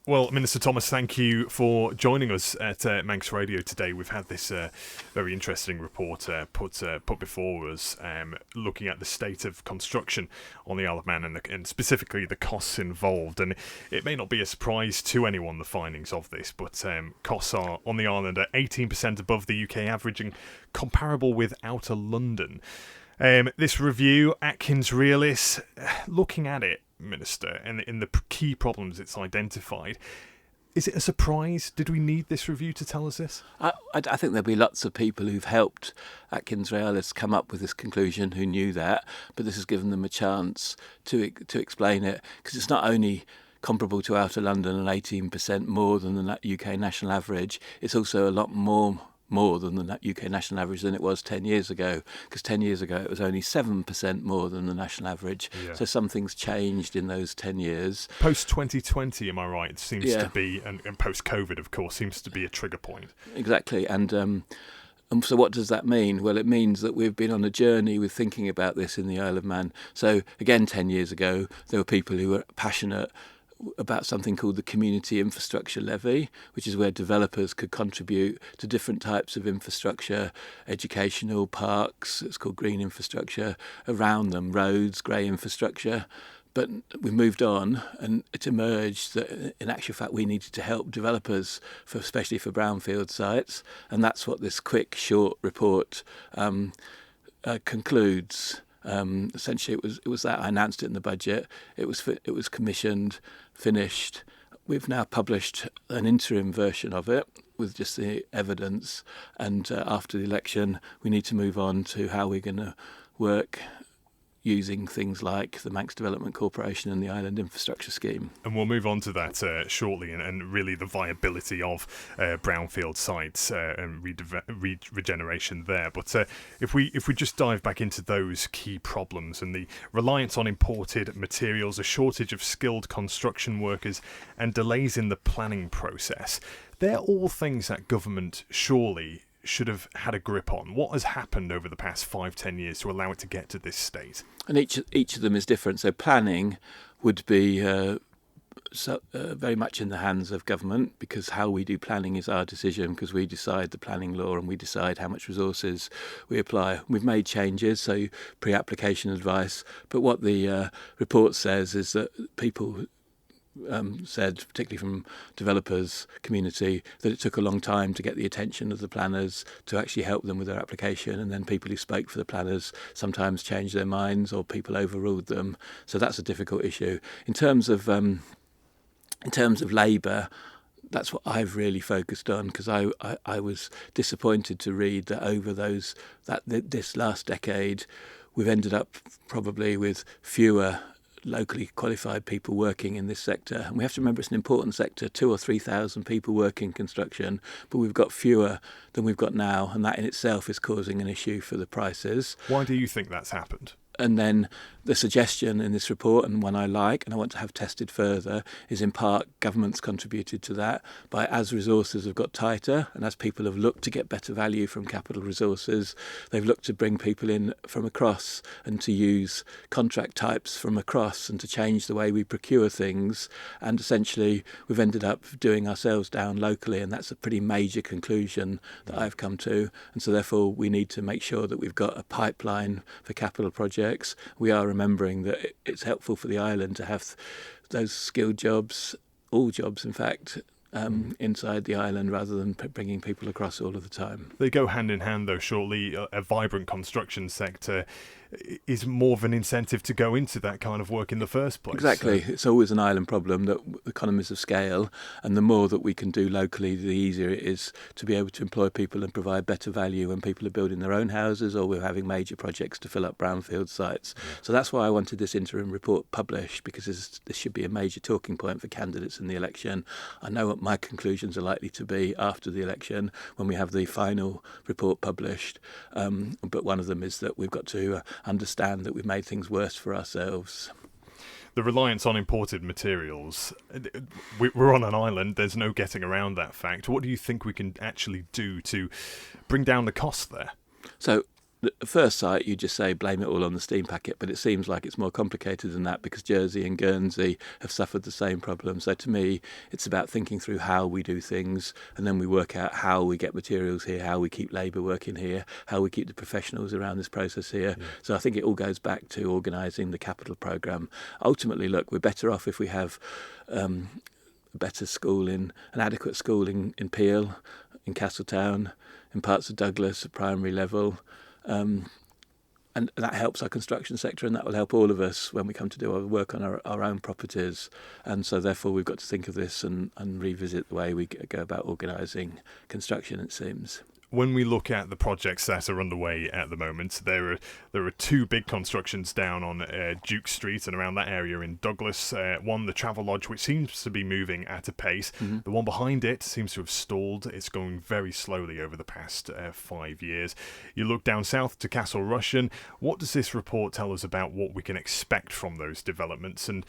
Well, Minister Thomas, thank you for joining us at Manx Radio today. We've had this very interesting report put before us, looking at the state of construction on the Isle of Man and specifically the costs involved. And it may not be a surprise to anyone, the findings of this, but costs are on the island at 18% above the UK average and comparable with Outer London. This review, Atkins Realis, looking at it, Minister, and in the key problems it's identified, is it a surprise? Did we need this review to tell us this? I think there'll be lots of people who've helped Atkins Realis come up with this conclusion who knew that, but this has given them a chance to explain it, because it's not only comparable to Outer London and 18% more than the UK national average, it's also a lot more than the UK national average than it was 10 years ago, because 10 years ago it was only 7% more than the national average. Yeah. So something's changed in those 10 years. Post-2020, am I right? It seems to be, and post-COVID, of course, seems to be a trigger point. Exactly. And so what does that mean? Well, it means that we've been on a journey with thinking about this in the Isle of Man. So again, 10 years ago, there were people who were passionate about something called the Community Infrastructure Levy, which is where developers could contribute to different types of infrastructure, educational, parks, it's called green infrastructure, around them, roads, grey infrastructure. But we moved on, and it emerged that in actual fact we needed to help developers, especially for brownfield sites, and that's what this quick, short report concludes. Essentially, it was that I announced it in the budget. It was commissioned, finished. We've now published an interim version of it with just the evidence. And after the election, we need to move on to how we're going to work using things like the Manx Development Corporation and the Island Infrastructure Scheme. And we'll move on to that shortly, and really the viability of brownfield sites and regeneration there. But if we just dive back into those key problems and the reliance on imported materials, a shortage of skilled construction workers, and delays in the planning process, they're all things that government surely should have had a grip on. What has happened over the past 5-10 years to allow it to get to this state? And each of them is different. So planning would be very much in the hands of government, because how we do planning is our decision, because we decide the planning law and we decide how much resources we apply. We've made changes, so pre-application advice, but what the report says is that people said, particularly from developers community, that it took a long time to get the attention of the planners to actually help them with their application, and then people who spoke for the planners sometimes changed their minds or people overruled them. So that's a difficult issue. In terms of labour, that's what I've really focused on, because I was disappointed to read that over this last decade we've ended up probably with fewer locally qualified people working in this sector. And we have to remember it's an important sector, 2,000 or 3,000 people work in construction, but we've got fewer than we've got now, and that in itself is causing an issue for the prices. Why do you think that's happened? And then the suggestion in this report, and one I like and I want to have tested further, is in part government's contributed to that by, as resources have got tighter and as people have looked to get better value from capital resources, they've looked to bring people in from across and to use contract types from across and to change the way we procure things. And essentially we've ended up doing ourselves down locally, and that's a pretty major conclusion that I've come to. And so therefore we need to make sure that we've got a pipeline for capital projects. We are remembering that it's helpful for the island to have those skilled jobs, all jobs in fact, inside the island, rather than bringing people across all of the time. They go hand in hand, though, shortly. A vibrant construction sector is more of an incentive to go into that kind of work in the first place. Exactly. So it's always an island problem, that economies of scale, and the more that we can do locally, the easier it is to be able to employ people and provide better value when people are building their own houses or we're having major projects to fill up brownfield sites. Yeah. So that's why I wanted this interim report published, because this should be a major talking point for candidates in the election. I know what my conclusions are likely to be after the election when we have the final report published, but one of them is that we've got to understand that we've made things worse for ourselves. The reliance on imported materials, we're on an island, there's no getting around that fact. What do you think we can actually do to bring down the cost there? So at first sight, you just say blame it all on the steam packet, but it seems like it's more complicated than that because Jersey and Guernsey have suffered the same problem. So to me, it's about thinking through how we do things, and then we work out how we get materials here, how we keep labour working here, how we keep the professionals around this process here. Yeah. So I think it all goes back to organising the capital programme. Ultimately, look, we're better off if we have a better schooling, an adequate schooling in Peel, in Castletown, in parts of Douglas at primary level. And that helps our construction sector, and that will help all of us when we come to do our work on our own properties. And so therefore we've got to think of this and revisit the way we go about organising construction, it seems. When we look at the projects that are underway at the moment, there are two big constructions down on Duke Street and around that area in Douglas. One, the Travelodge, which seems to be moving at a pace. Mm-hmm. The one behind it seems to have stalled. It's going very slowly over the past 5 years. You look down south to Castle Rushen. What does this report tell us about what we can expect from those developments? And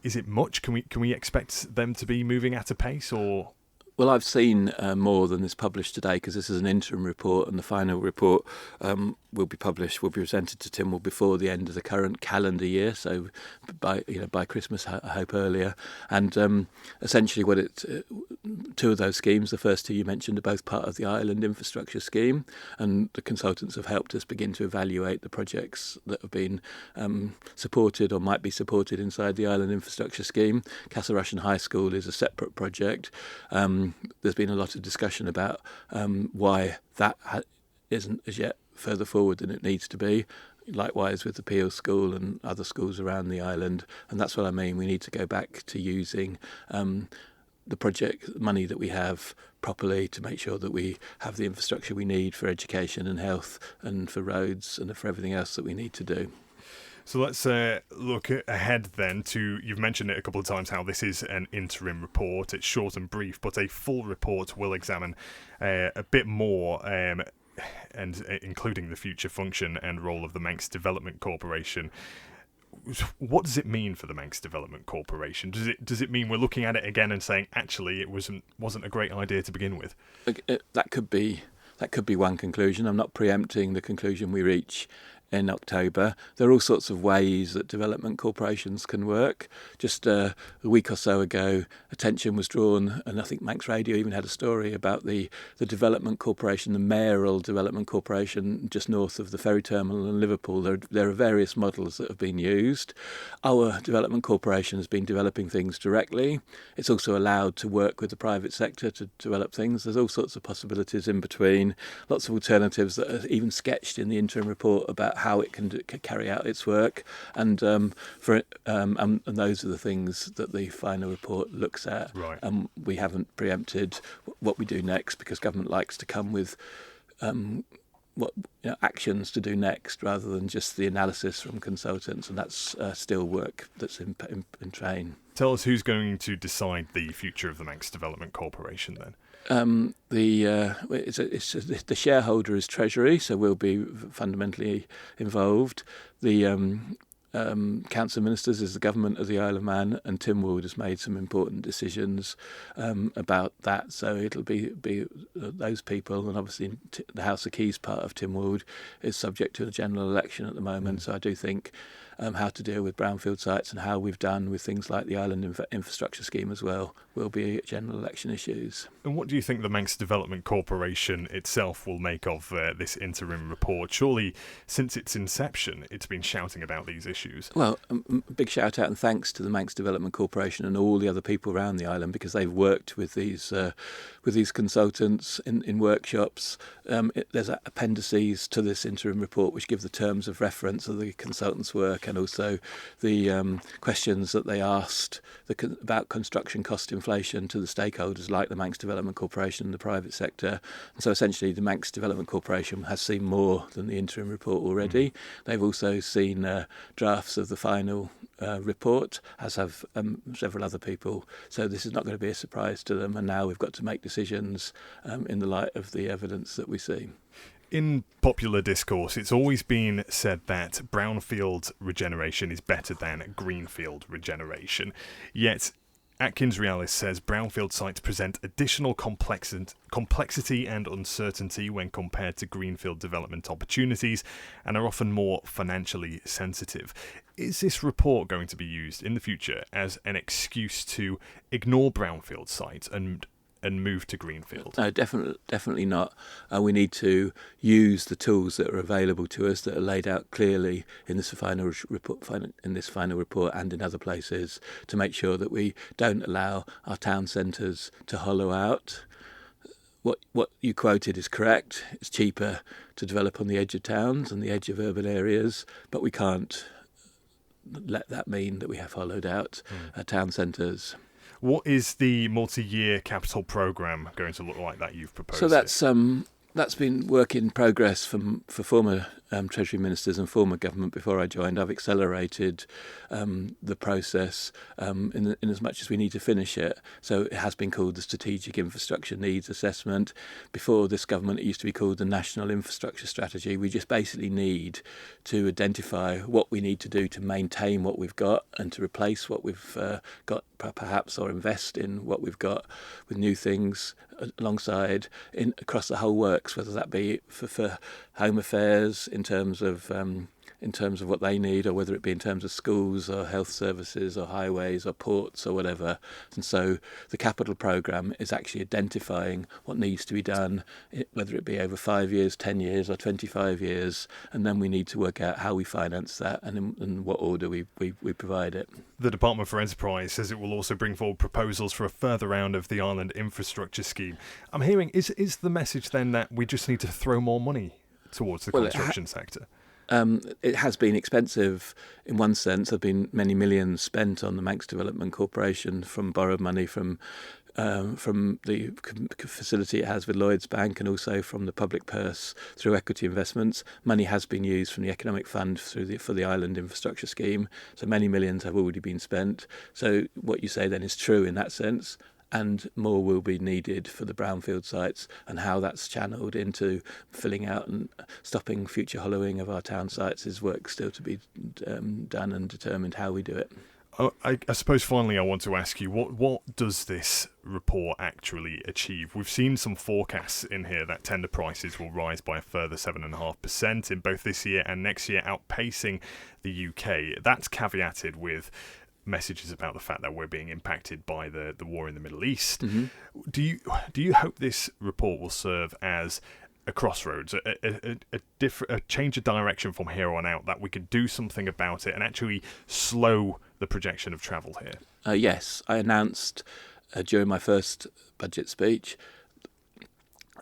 is it much? Can we expect them to be moving at a pace, or...? Well, I've seen more than is published today because this is an interim report, and the final report will be presented to Tynwald before the end of the current calendar year, so by Christmas, I hope earlier. And essentially, two of those schemes, the first two you mentioned, are both part of the Island Infrastructure Scheme, and the consultants have helped us begin to evaluate the projects that have been supported or might be supported inside the Island Infrastructure Scheme. Castle Rushen High School is a separate project. There's been a lot of discussion about why that isn't as yet further forward than it needs to be. Likewise with the Peel School and other schools around the island. And that's what I mean. We need to go back to using the project money that we have properly to make sure that we have the infrastructure we need for education and health and for roads and for everything else that we need to do. So let's look ahead then to, you've mentioned it a couple of times, how this is an interim report. It's short and brief, but a full report will examine a bit more, and including the future function and role of the Manx Development Corporation. What does it mean for the Manx Development Corporation? Does it mean we're looking at it again and saying, actually, it wasn't a great idea to begin with? That could be one conclusion. I'm not preempting the conclusion we reach in October. There are all sorts of ways that development corporations can work. Just a week or so ago, attention was drawn, and I think Manx Radio even had a story about the development corporation, the mayoral development corporation just north of the ferry terminal in Liverpool. There are various models that have been used. Our development corporation has been developing things directly. It's also allowed to work with the private sector to develop things. There's all sorts of possibilities in between, lots of alternatives that are even sketched in the interim report about how it can carry out its work, and those are the things that the final report looks at. Right. We haven't preempted what we do next because government likes to come with actions to do next rather than just the analysis from consultants, and that's still work that's in train. Tell us who's going to decide the future of the Manx Development Corporation then. The shareholder is Treasury, so we'll be fundamentally involved. The Council of Ministers is the government of the Isle of Man, and Tynwald has made some important decisions about that. So it'll be those people, and obviously the House of Keys part of Tynwald is subject to a general election at the moment. So I do think how to deal with brownfield sites and how we've done with things like the Island Infrastructure Scheme as well will be general election issues. And what do you think the Manx Development Corporation itself will make of this interim report? Surely, since its inception, it's been shouting about these issues. Well, big shout out and thanks to the Manx Development Corporation and all the other people around the island, because they've worked with these consultants in workshops. There's appendices to this interim report which give the terms of reference of the consultants' work, and also the questions that they asked about construction cost inflation to the stakeholders like the Manx Development Corporation and the private sector. And so essentially the Manx Development Corporation has seen more than the interim report already. They've also seen drafts of the final report, as have several other people. So this is not going to be a surprise to them, and now we've got to make decisions in the light of the evidence that we see. In popular discourse, it's always been said that brownfield regeneration is better than greenfield regeneration. Yet, Atkins Realis says brownfield sites present additional complexity and uncertainty when compared to greenfield development opportunities and are often more financially sensitive. Is this report going to be used in the future as an excuse to ignore brownfield sites and move to greenfield? No, definitely not. We need to use the tools that are available to us that are laid out clearly in this final report and in other places to make sure that we don't allow our town centres to hollow out. What you quoted is correct. It's cheaper to develop on the edge of towns and the edge of urban areas, but we can't let that mean that we have hollowed out town centres. What is the multi-year capital programme going to look like that you've proposed? So that's been work in progress for former Treasury Ministers and former government before I joined. I've accelerated the process in as much as we need to finish it. So it has been called the Strategic Infrastructure Needs Assessment. Before this government, it used to be called the National Infrastructure Strategy. We just basically need to identify what we need to do to maintain what we've got and to replace what we've got perhaps, or invest in what we've got with new things alongside across the whole works, whether that be for Home Affairs in terms of what they need, or whether it be in terms of schools or health services or highways or ports or whatever. And so the capital programme is actually identifying what needs to be done, whether it be over 5 years, 10 years or 25 years, and then we need to work out how we finance that and in what order we provide it. The Department for Enterprise says it will also bring forward proposals for a further round of the Island Infrastructure Scheme. I'm hearing, is the message then that we just need to throw more money towards the construction sector? It has been expensive in one sense. There have been many millions spent on the Manx Development Corporation from borrowed money from the facility it has with Lloyds Bank and also from the public purse through equity investments. Money has been used from the Economic Fund for the Island Infrastructure Scheme. So many millions have already been spent. So what you say then is true in that sense. And more will be needed for the brownfield sites, and how that's channeled into filling out and stopping future hollowing of our town sites is work still to be done and determined how we do it. I suppose finally I want to ask you, what does this report actually achieve? We've seen some forecasts in here that tender prices will rise by a further 7.5% in both this year and next year, outpacing the UK. That's caveated with messages about the fact that we're being impacted by the war in the Middle East. Mm-hmm. Do you hope this report will serve as a crossroads, a change of direction from here on out, that we could do something about it and actually slow the projection of travel here? Yes, I announced during my first budget speech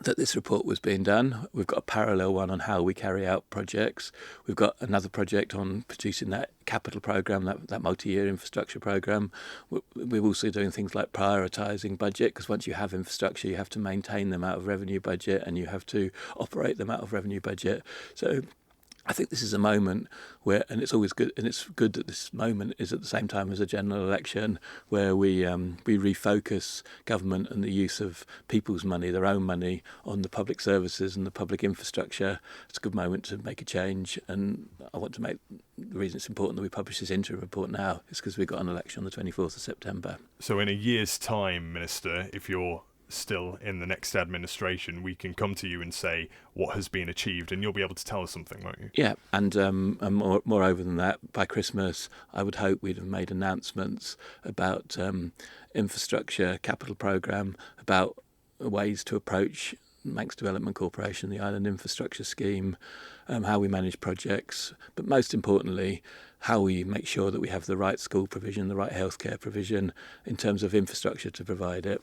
that this report was being done. We've got a parallel one on how we carry out projects. We've got another project on producing that capital programme, that multi-year infrastructure programme. We're also doing things like prioritising budget, because once you have infrastructure, you have to maintain them out of revenue budget and you have to operate them out of revenue budget. So I think this is a moment where, and it's always good, and it's good that this moment is at the same time as a general election, where we refocus government and the use of people's money, their own money, on the public services and the public infrastructure. It's a good moment to make a change, and I want to make the reason it's important that we publish this interim report now is because we've got an election on the 24th of September. So in a year's time, Minister, if you're still in the next administration, we can come to you and say what has been achieved, and you'll be able to tell us something, won't you? Yeah, and moreover than that, by Christmas, I would hope we'd have made announcements about infrastructure capital programme, about ways to approach Manx Development Corporation, the Island Infrastructure Scheme, how we manage projects, but most importantly, how we make sure that we have the right school provision, the right healthcare provision in terms of infrastructure to provide it.